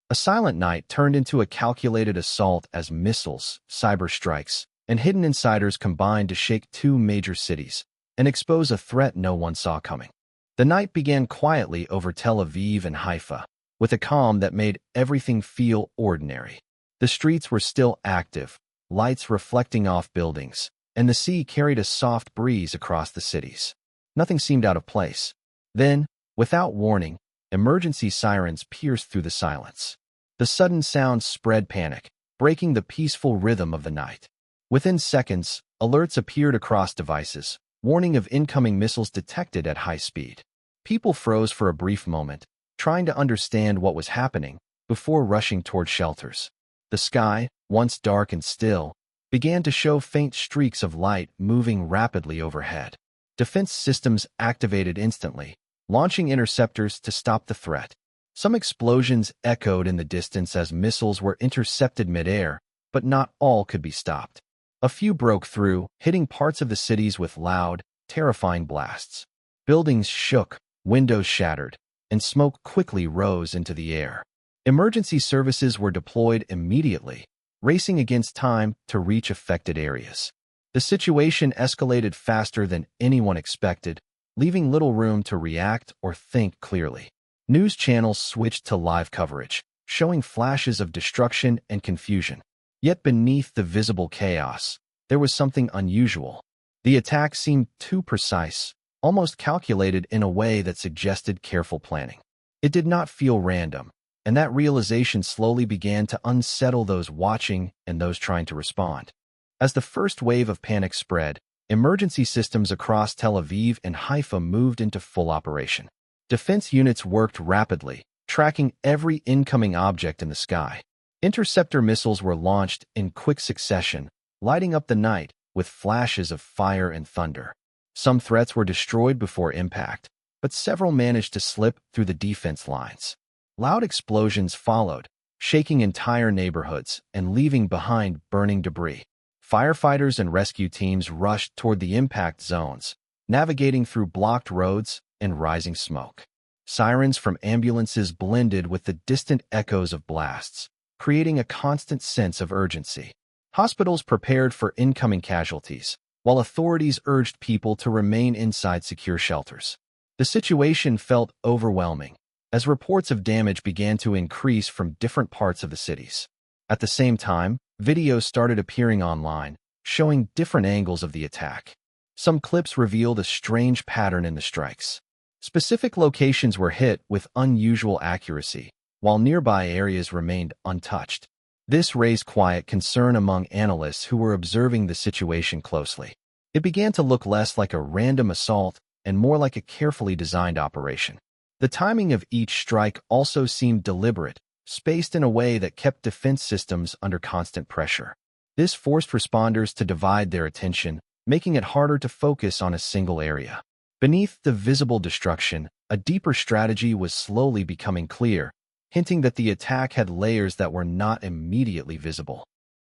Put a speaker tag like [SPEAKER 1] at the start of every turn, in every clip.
[SPEAKER 1] A silent night turned into a calculated assault as missiles, cyber strikes, and hidden insiders combined to shake two major cities and expose a threat no one saw coming. The night began quietly over Tel Aviv and Haifa, with a calm that made everything feel ordinary. The streets were still active, lights reflecting off buildings, and the sea carried a soft breeze across the cities. Nothing seemed out of place. Then, without warning, emergency sirens pierced through the silence. The sudden sound spread panic, breaking the peaceful rhythm of the night. Within seconds, alerts appeared across devices, warning of incoming missiles detected at high speed. People froze for a brief moment, trying to understand what was happening, before rushing toward shelters. The sky, once dark and still, began to show faint streaks of light moving rapidly overhead. Defense systems activated instantly, launching interceptors to stop the threat. Some explosions echoed in the distance as missiles were intercepted midair, but not all could be stopped. A few broke through, hitting parts of the cities with loud, terrifying blasts. Buildings shook, windows shattered, and smoke quickly rose into the air. Emergency services were deployed immediately, racing against time to reach affected areas. The situation escalated faster than anyone expected, leaving little room to react or think clearly. News channels switched to live coverage, showing flashes of destruction and confusion. Yet beneath the visible chaos, there was something unusual. The attack seemed too precise, almost calculated in a way that suggested careful planning. It did not feel random, and that realization slowly began to unsettle those watching and those trying to respond. As the first wave of panic spread, emergency systems across Tel Aviv and Haifa moved into full operation. Defense units worked rapidly, tracking every incoming object in the sky. Interceptor missiles were launched in quick succession, lighting up the night with flashes of fire and thunder. Some threats were destroyed before impact, but several managed to slip through the defense lines. Loud explosions followed, shaking entire neighborhoods and leaving behind burning debris. Firefighters and rescue teams rushed toward the impact zones, navigating through blocked roads and rising smoke. Sirens from ambulances blended with the distant echoes of blasts, creating a constant sense of urgency. Hospitals prepared for incoming casualties, while authorities urged people to remain inside secure shelters. The situation felt overwhelming, as reports of damage began to increase from different parts of the cities. At the same time, videos started appearing online, showing different angles of the attack. Some clips revealed a strange pattern in the strikes. Specific locations were hit with unusual accuracy, while nearby areas remained untouched. This raised quiet concern among analysts who were observing the situation closely. It began to look less like a random assault and more like a carefully designed operation. The timing of each strike also seemed deliberate, spaced in a way that kept defense systems under constant pressure. This forced responders to divide their attention, making it harder to focus on a single area. Beneath the visible destruction, a deeper strategy was slowly becoming clear, hinting that the attack had layers that were not immediately visible.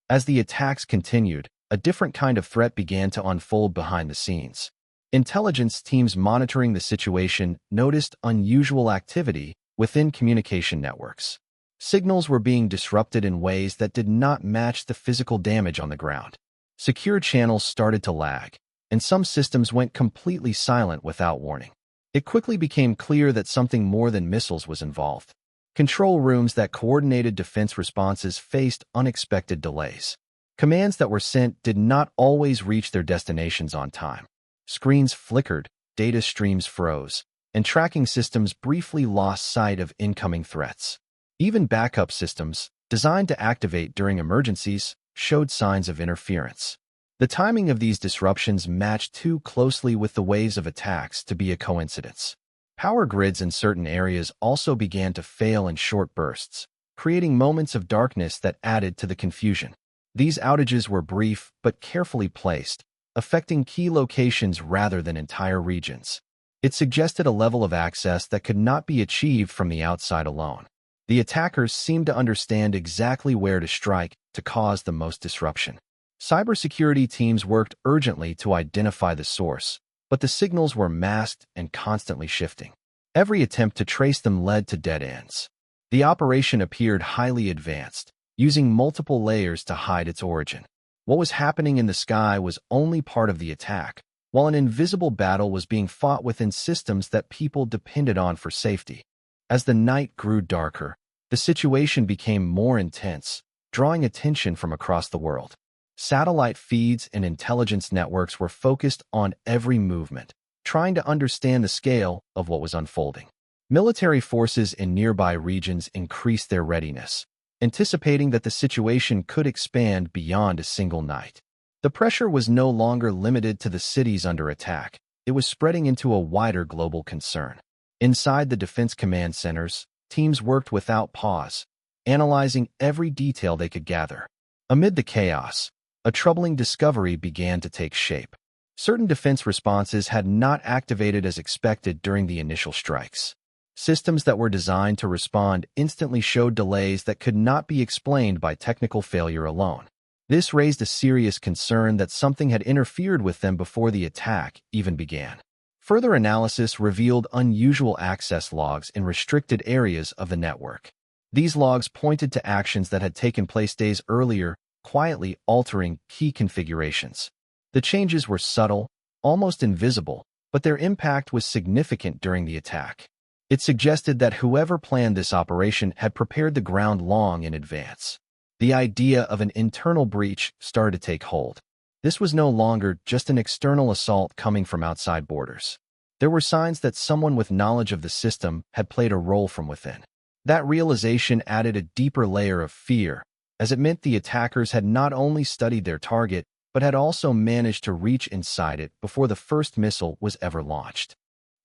[SPEAKER 1] As the attacks continued, a different kind of threat began to unfold behind the scenes. Intelligence teams monitoring the situation noticed unusual activity within communication networks. Signals were being disrupted in ways that did not match the physical damage on the ground. Secure channels started to lag, and some systems went completely silent without warning. It quickly became clear that something more than missiles was involved. Control rooms that coordinated defense responses faced unexpected delays. Commands that were sent did not always reach their destinations on time. Screens flickered, data streams froze, and tracking systems briefly lost sight of incoming threats. Even backup systems, designed to activate during emergencies, showed signs of interference. The timing of these disruptions matched too closely with the waves of attacks to be a coincidence. Power grids in certain areas also began to fail in short bursts, creating moments of darkness that added to the confusion. These outages were brief but carefully placed, affecting key locations rather than entire regions. It suggested a level of access that could not be achieved from the outside alone. The attackers seemed to understand exactly where to strike to cause the most disruption. Cybersecurity teams worked urgently to identify the source, but the signals were masked and constantly shifting. Every attempt to trace them led to dead ends. The operation appeared highly advanced, using multiple layers to hide its origin. What was happening in the sky was only part of the attack, while an invisible battle was being fought within systems that people depended on for safety. As the night grew darker, the situation became more intense, drawing attention from across the world. Satellite feeds and intelligence networks were focused on every movement, trying to understand the scale of what was unfolding. Military forces in nearby regions increased their readiness, anticipating that the situation could expand beyond a single night. The pressure was no longer limited to the cities under attack. It was spreading into a wider global concern. Inside the defense command centers, teams worked without pause, analyzing every detail they could gather. Amid the chaos, a troubling discovery began to take shape. Certain defense responses had not activated as expected during the initial strikes. Systems that were designed to respond instantly showed delays that could not be explained by technical failure alone. This raised a serious concern that something had interfered with them before the attack even began. Further analysis revealed unusual access logs in restricted areas of the network. These logs pointed to actions that had taken place days earlier, quietly altering key configurations. The changes were subtle, almost invisible, but their impact was significant during the attack. It suggested that whoever planned this operation had prepared the ground long in advance. The idea of an internal breach started to take hold. This was no longer just an external assault coming from outside borders. There were signs that someone with knowledge of the system had played a role from within. That realization added a deeper layer of fear, as it meant the attackers had not only studied their target, but had also managed to reach inside it before the first missile was ever launched.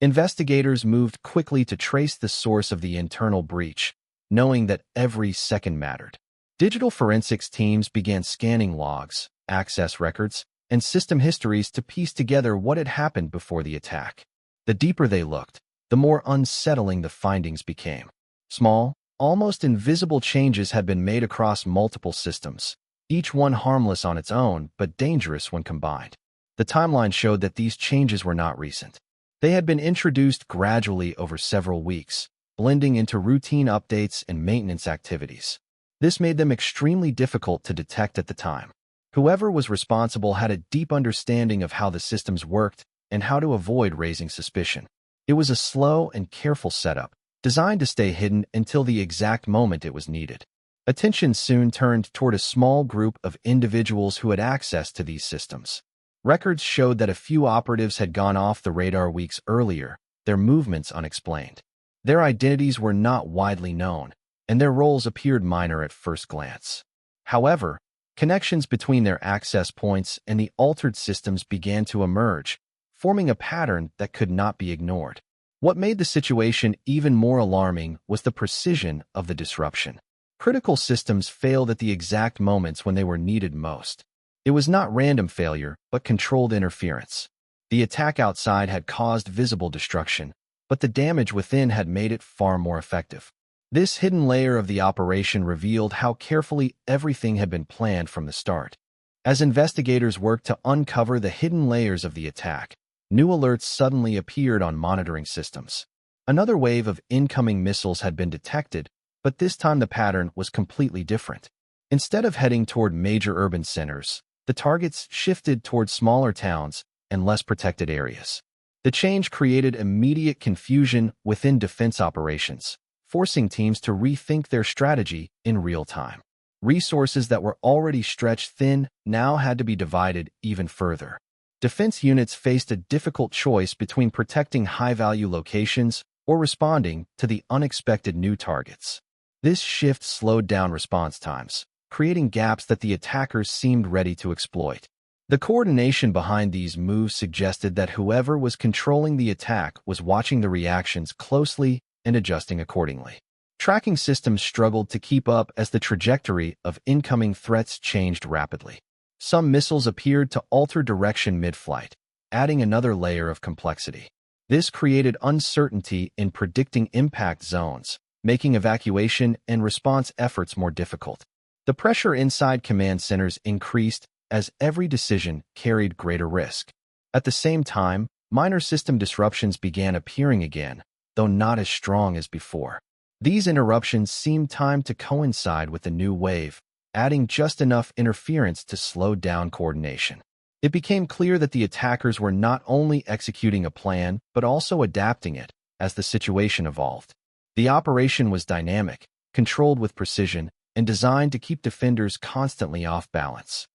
[SPEAKER 1] Investigators moved quickly to trace the source of the internal breach, knowing that every second mattered. Digital forensics teams began scanning logs, access records, and system histories to piece together what had happened before the attack. The deeper they looked, the more unsettling the findings became. Small, almost invisible changes had been made across multiple systems, each one harmless on its own but dangerous when combined. The timeline showed that these changes were not recent. They had been introduced gradually over several weeks, blending into routine updates and maintenance activities. This made them extremely difficult to detect at the time. Whoever was responsible had a deep understanding of how the systems worked and how to avoid raising suspicion. It was a slow and careful setup, designed to stay hidden until the exact moment it was needed. Attention soon turned toward a small group of individuals who had access to these systems. Records showed that a few operatives had gone off the radar weeks earlier, their movements unexplained. Their identities were not widely known, and their roles appeared minor at first glance. However, connections between their access points and the altered systems began to emerge, forming a pattern that could not be ignored. What made the situation even more alarming was the precision of the disruption. Critical systems failed at the exact moments when they were needed most. It was not random failure, but controlled interference. The attack outside had caused visible destruction, but the damage within had made it far more effective. This hidden layer of the operation revealed how carefully everything had been planned from the start. As investigators worked to uncover the hidden layers of the attack, new alerts suddenly appeared on monitoring systems. Another wave of incoming missiles had been detected, but this time the pattern was completely different. Instead of heading toward major urban centers, the targets shifted toward smaller towns and less protected areas. The change created immediate confusion within defense operations, forcing teams to rethink their strategy in real time. Resources that were already stretched thin now had to be divided even further. Defense units faced a difficult choice between protecting high-value locations or responding to the unexpected new targets. This shift slowed down response times, creating gaps that the attackers seemed ready to exploit. The coordination behind these moves suggested that whoever was controlling the attack was watching the reactions closely and adjusting accordingly. Tracking systems struggled to keep up as the trajectory of incoming threats changed rapidly. Some missiles appeared to alter direction mid-flight, adding another layer of complexity. This created uncertainty in predicting impact zones, making evacuation and response efforts more difficult. The pressure inside command centers increased as every decision carried greater risk. At the same time, minor system disruptions began appearing again, though not as strong as before. These interruptions seemed timed to coincide with the new wave, adding just enough interference to slow down coordination. It became clear that the attackers were not only executing a plan, but also adapting it as the situation evolved. The operation was dynamic, controlled with precision, and designed to keep defenders constantly off balance.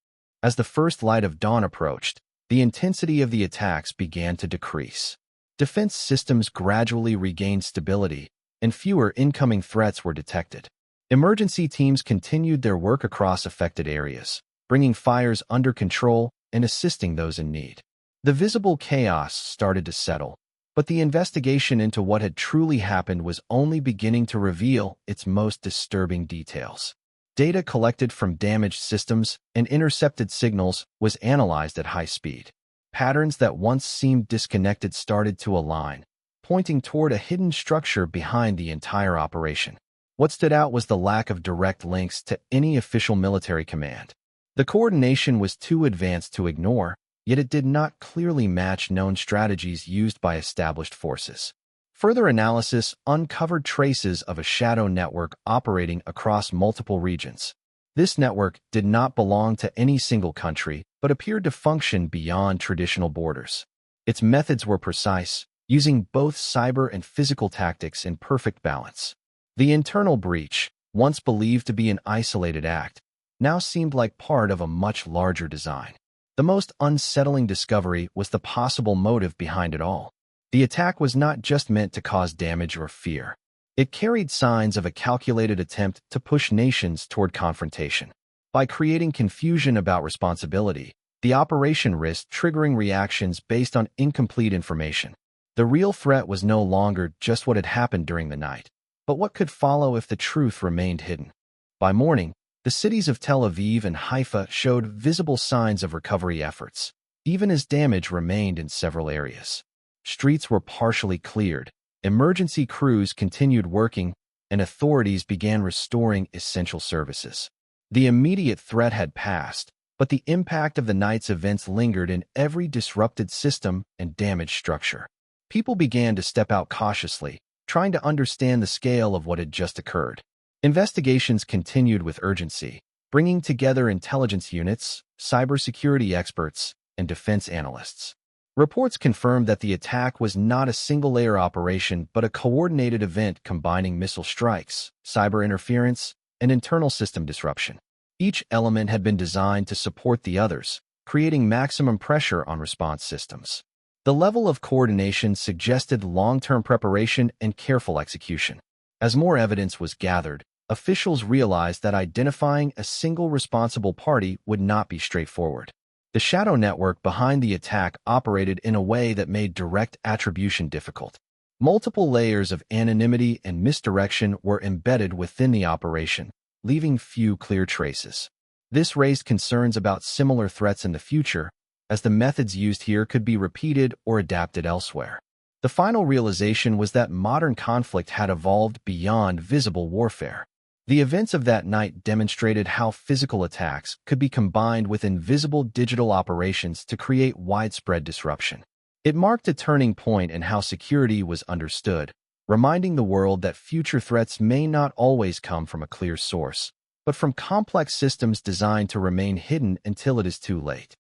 [SPEAKER 1] As the first light of dawn approached, the intensity of the attacks began to decrease. Defense systems gradually regained stability, and fewer incoming threats were detected. Emergency teams continued their work across affected areas, bringing fires under control and assisting those in need. The visible chaos started to settle, but the investigation into what had truly happened was only beginning to reveal its most disturbing details. Data collected from damaged systems and intercepted signals was analyzed at high speed. Patterns that once seemed disconnected started to align, pointing toward a hidden structure behind the entire operation. What stood out was the lack of direct links to any official military command. The coordination was too advanced to ignore, yet it did not clearly match known strategies used by established forces. Further analysis uncovered traces of a shadow network operating across multiple regions. This network did not belong to any single country, but appeared to function beyond traditional borders. Its methods were precise, using both cyber and physical tactics in perfect balance. The internal breach, once believed to be an isolated act, now seemed like part of a much larger design. The most unsettling discovery was the possible motive behind it all. The attack was not just meant to cause damage or fear. It carried signs of a calculated attempt to push nations toward confrontation. By creating confusion about responsibility, the operation risked triggering reactions based on incomplete information. The real threat was no longer just what had happened during the night, but what could follow if the truth remained hidden. By morning, the cities of Tel Aviv and Haifa showed visible signs of recovery efforts, even as damage remained in several areas. Streets were partially cleared, emergency crews continued working, and authorities began restoring essential services. The immediate threat had passed, but the impact of the night's events lingered in every disrupted system and damaged structure. People began to step out cautiously, trying to understand the scale of what had just occurred. Investigations continued with urgency, bringing together intelligence units, cybersecurity experts, and defense analysts. Reports confirmed that the attack was not a single-layer operation but a coordinated event combining missile strikes, cyber interference, and internal system disruption. Each element had been designed to support the others, creating maximum pressure on response systems. The level of coordination suggested long-term preparation and careful execution. As more evidence was gathered, officials realized that identifying a single responsible party would not be straightforward. The shadow network behind the attack operated in a way that made direct attribution difficult. Multiple layers of anonymity and misdirection were embedded within the operation, leaving few clear traces. This raised concerns about similar threats in the future, as the methods used here could be repeated or adapted elsewhere. The final realization was that modern conflict had evolved beyond visible warfare. The events of that night demonstrated how physical attacks could be combined with invisible digital operations to create widespread disruption. It marked a turning point in how security was understood, reminding the world that future threats may not always come from a clear source, but from complex systems designed to remain hidden until it is too late.